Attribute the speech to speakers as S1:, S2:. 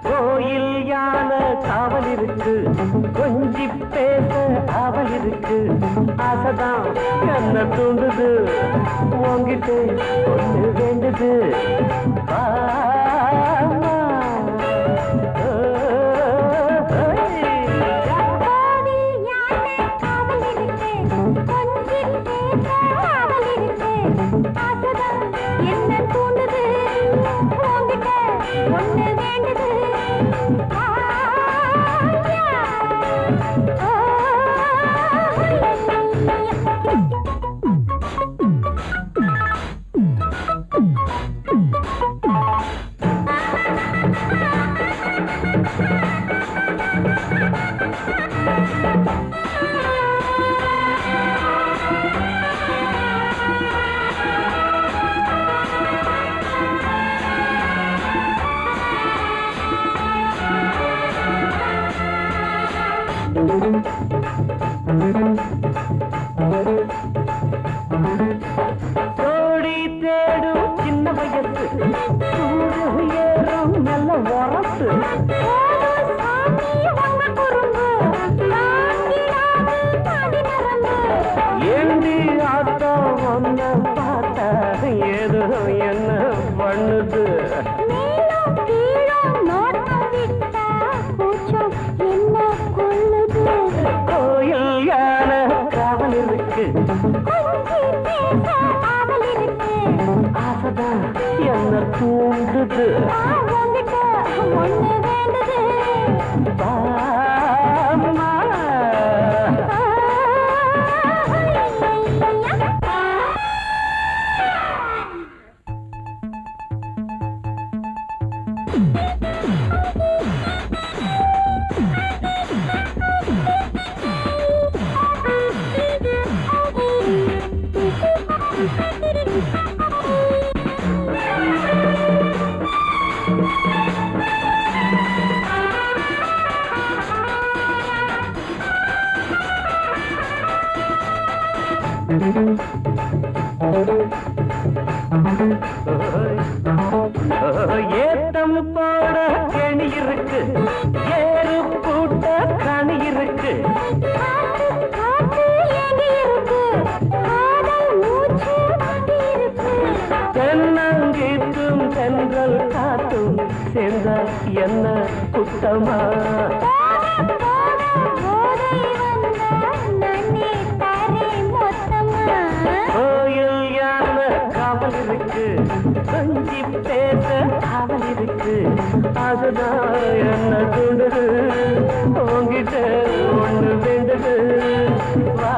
S1: கோயில் யானை காவல் இருக்கு, கொஞ்சி பேச அவள் இருக்கு. ஆசைதான் என்ன தூண்டுது, உங்கிட்டு ஒண்ணு வேண்டுது. ஜோடி தேடும் சின்ன வயசு, ஏறும் நல்ல வரசு. ஏண்டி ஆத்தா ஒன்ன பார்த்தா ஏதோ என்ன பண்ணுது. கோயில் யானை காவல் இருக்கு, ஆசைதான் என்ன தூண்டுது. ஏத்தம் போட கெணி இருக்கு, ஏறு பூட்ட கனி இருக்கு. தென்னங்கீத்தும் தென்றல் காத்தும் சேர்ந்த என்ன குத்தமா. கோயில் யானை காவல் இருக்கு, கொஞ்சி பேச அவள் இருக்கு. அதுதான் என்ன தூண்டுது, உங்கிட்ட ஒண்ணு வேண்டுது. வா